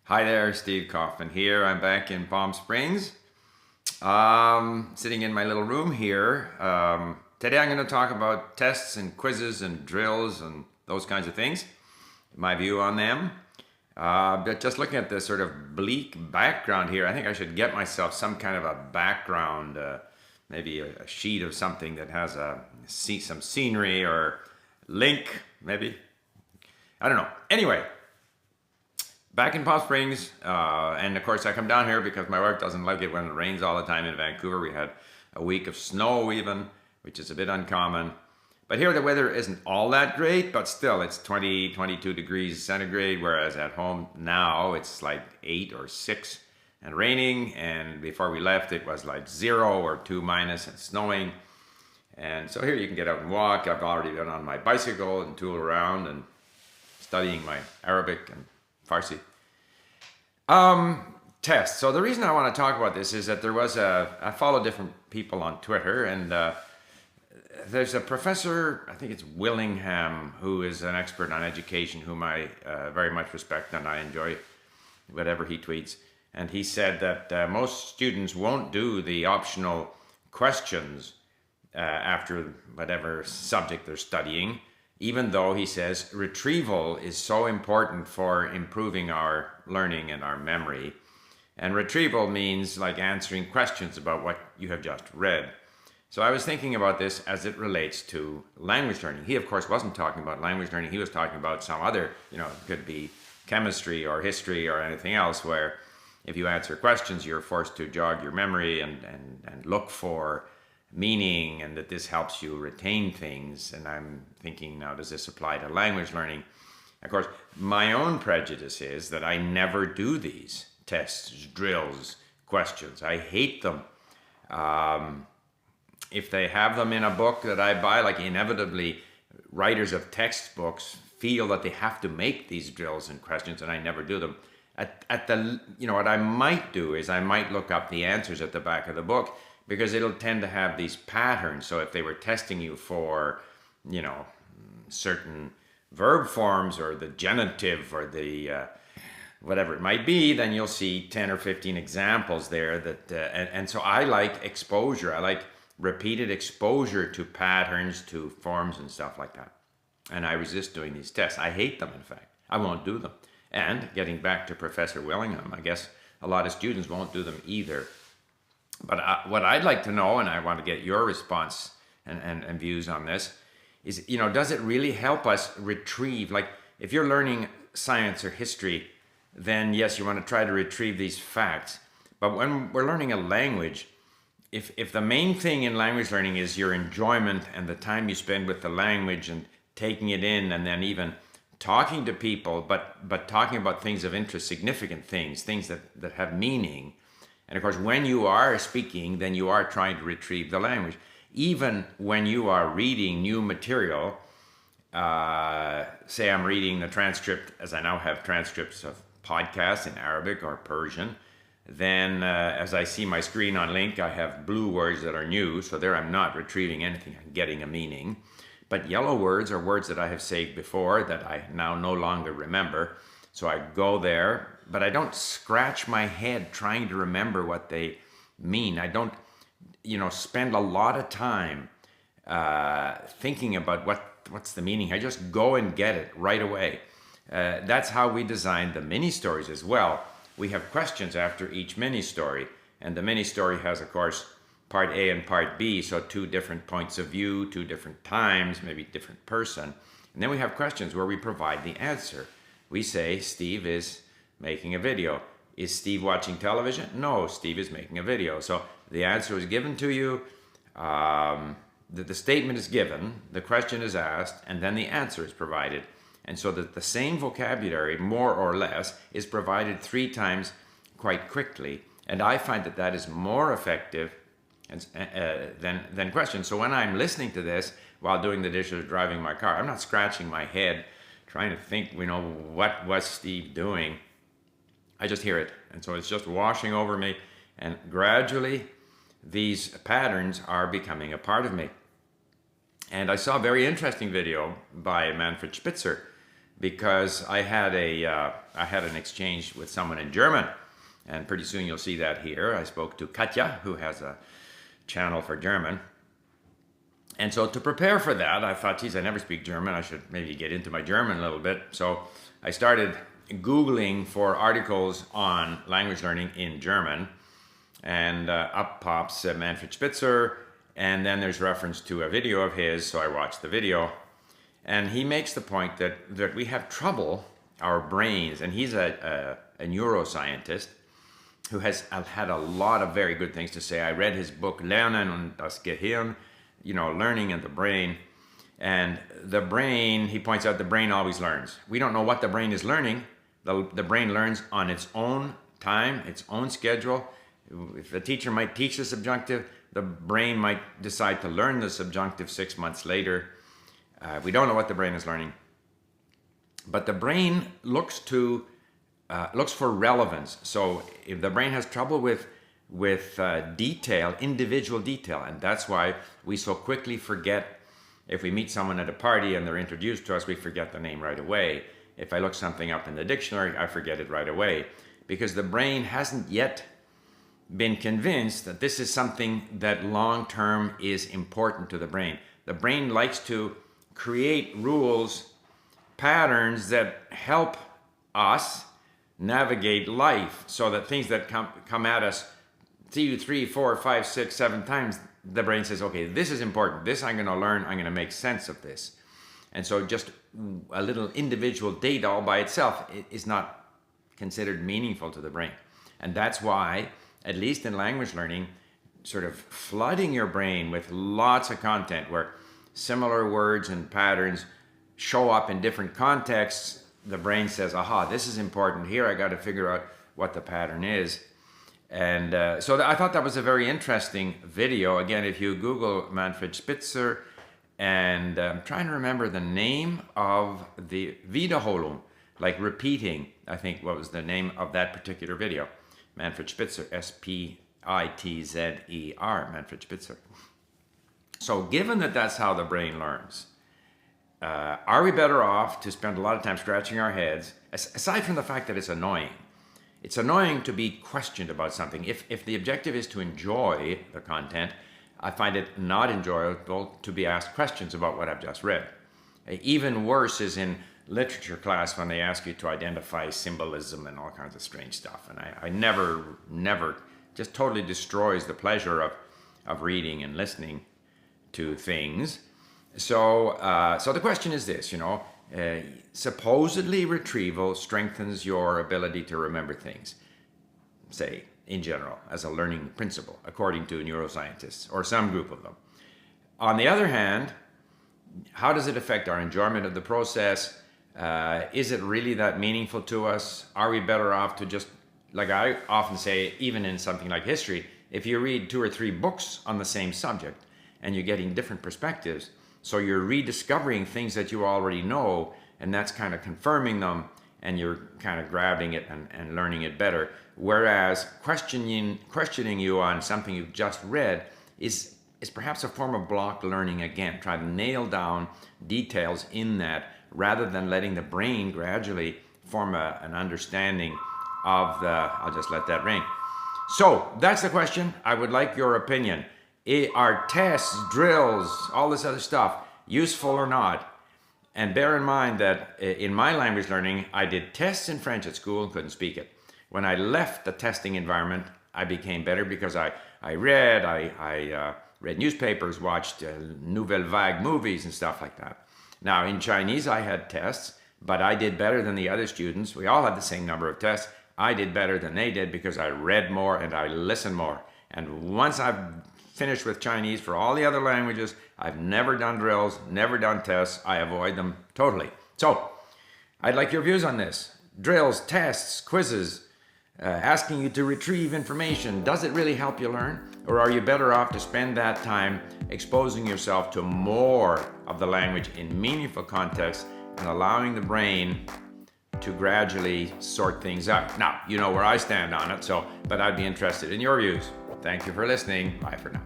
Hi there, Steve Kaufman here. I'm back in Palm Springs, sitting in my little room here. Today I'm going to talk about tests and quizzes and drills and those kinds of things, my view on them. But just looking at this sort of bleak background here, I think I should get myself some kind of a background, maybe a sheet of something that has some scenery or link, maybe. I don't know. Anyway. Back in Palm Springs, and of course I come down here because my wife doesn't like it when it rains all the time in Vancouver. We had a week of snow even, which is a bit uncommon. But here the weather isn't all that great, but still it's 20, 22 degrees centigrade, whereas at home now it's like 8 or 6 and raining, and before we left it was like 0 or 2 minus and snowing. And so here you can get out and walk. I've already been on my bicycle and tool around and studying my Arabic and Farsi. Tests. So the reason I want to talk about this is that I follow different people on Twitter, and there's a professor, I think it's Willingham, who is an expert on education, whom I very much respect, and I enjoy whatever he tweets. And he said that most students won't do the optional questions after whatever subject they're studying, even though, he says, retrieval is so important for improving our learning and our memory. And retrieval means like answering questions about what you have just read. So I was thinking about this as it relates to language learning. He, of course, wasn't talking about language learning. He was talking about some other, it could be chemistry or history or anything else, where if you answer questions, you're forced to jog your memory and look for meaning, and that this helps you retain things. And I'm thinking, now, does this apply to language learning? Of course, my own prejudice is that I never do these tests, drills, questions. I hate them. If they have them in a book that I buy, like inevitably writers of textbooks feel that they have to make these drills and questions, and I never do them. What I might do is I might look up the answers at the back of the book, because it'll tend to have these patterns. So if they were testing you for, certain verb forms or the genitive or the whatever it might be, then you'll see 10 or 15 examples there. And so I like exposure. I like repeated exposure to patterns, to forms and stuff like that. And I resist doing these tests. I hate them, in fact. I won't do them. And getting back to Professor Willingham, I guess a lot of students won't do them either. But what I'd like to know, and I want to get your response and views on this, is, does it really help us retrieve, like if you're learning science or history, then yes, you want to try to retrieve these facts. But when we're learning a language, if the main thing in language learning is your enjoyment and the time you spend with the language and taking it in, and then even talking to people, but talking about things of interest, significant things that have meaning. And of course, when you are speaking, then you are trying to retrieve the language. Even when you are reading new material, say I'm reading the transcript, as I now have transcripts of podcasts in Arabic or Persian, then as I see my screen on Link, I have blue words that are new, so there I'm not retrieving anything, I'm getting a meaning. But yellow words are words that I have saved before that I now no longer remember. So I go there, but I don't scratch my head trying to remember what they mean. I don't, spend a lot of time thinking about what's the meaning. I just go and get it right away. That's how we designed the mini stories as well. We have questions after each mini story, and the mini story has, of course, part A and part B, so 2 different points of view, 2 different times, maybe different person. And then we have questions where we provide the answer. We say, Steve is making a video. Is Steve watching television? No, Steve is making a video. So the answer is given to you, the statement is given, the question is asked, and then the answer is provided. And so that the same vocabulary, more or less, is provided 3 times quite quickly. And I find that is more effective than questions. So when I'm listening to this while doing the dishes or driving my car, I'm not scratching my head trying to think, what was Steve doing? I just hear it. And so it's just washing over me. And gradually, these patterns are becoming a part of me. And I saw a very interesting video by Manfred Spitzer because I had an exchange with someone in German, and pretty soon you'll see that here. I spoke to Katja, who has a channel for German. And so to prepare for that, I thought, geez, I never speak German. I should maybe get into my German a little bit. So I started Googling for articles on language learning in German. And up pops Manfred Spitzer. And then there's reference to a video of his. So I watched the video. And he makes the point that we have trouble, our brains, and he's a neuroscientist who has had a lot of very good things to say. I read his book, Lernen und das Gehirn, learning and the brain. And the brain, he points out, the brain always learns. We don't know what the brain is learning. The brain learns on its own time, its own schedule. If the teacher might teach the subjunctive, the brain might decide to learn the subjunctive 6 months later. We don't know what the brain is learning. But the brain looks for relevance. So if the brain has trouble with detail, individual detail, and that's why we so quickly forget. If we meet someone at a party and they're introduced to us, we forget the name right away. If I look something up in the dictionary, I forget it right away, because the brain hasn't yet been convinced that this is something that long-term is important to the brain. The brain likes to create rules, patterns that help us navigate life, so that things that come at us 2, 3, 4, 5, 6, 7 times, the brain says, okay, this is important. This I'm going to learn. I'm going to make sense of this. And so just a little individual data all by itself is not considered meaningful to the brain. And that's why, at least in language learning, sort of flooding your brain with lots of content where similar words and patterns show up in different contexts, the brain says, aha, this is important here. I got to figure out what the pattern is. And so I thought that was a very interesting video. Again, if you Google Manfred Spitzer, and I'm trying to remember the name of the Wiederholung, like repeating, I think what was the name of that particular video. Manfred Spitzer, Spitzer, Manfred Spitzer. So given that that's how the brain learns, are we better off to spend a lot of time scratching our heads, aside from the fact that it's annoying? It's annoying to be questioned about something. If the objective is to enjoy the content, I find it not enjoyable to be asked questions about what I've just read. Even worse is in literature class when they ask you to identify symbolism and all kinds of strange stuff. And I never, just totally destroys the pleasure of reading and listening to things. So the question is this, supposedly retrieval strengthens your ability to remember things, say, in general, as a learning principle, according to neuroscientists, or some group of them. On the other hand, how does it affect our enjoyment of the process? Is it really that meaningful to us? Are we better off to just, like I often say, even in something like history, if you read 2 or 3 books on the same subject and you're getting different perspectives, so you're rediscovering things that you already know, and that's kind of confirming them, and you're kind of grabbing it and learning it better. Whereas questioning you on something you've just read is perhaps a form of block learning again. Try to nail down details in that rather than letting the brain gradually form an understanding of I'll just let that ring. So that's the question. I would like your opinion. Are tests, drills, all this other stuff useful or not? And bear in mind that in my language learning, I did tests in French at school and couldn't speak it. When I left the testing environment, I became better because I read newspapers, watched Nouvelle Vague movies and stuff like that. Now in Chinese, I had tests, but I did better than the other students. We all had the same number of tests. I did better than they did because I read more and I listened more. And once I've finished with Chinese, for all the other languages, I've never done drills, never done tests. I avoid them totally. So I'd like your views on this. Drills, tests, quizzes, asking you to retrieve information. Does it really help you learn? Or are you better off to spend that time exposing yourself to more of the language in meaningful context and allowing the brain to gradually sort things out? Now, you know where I stand on it, but I'd be interested in your views. Thank you for listening. Bye for now.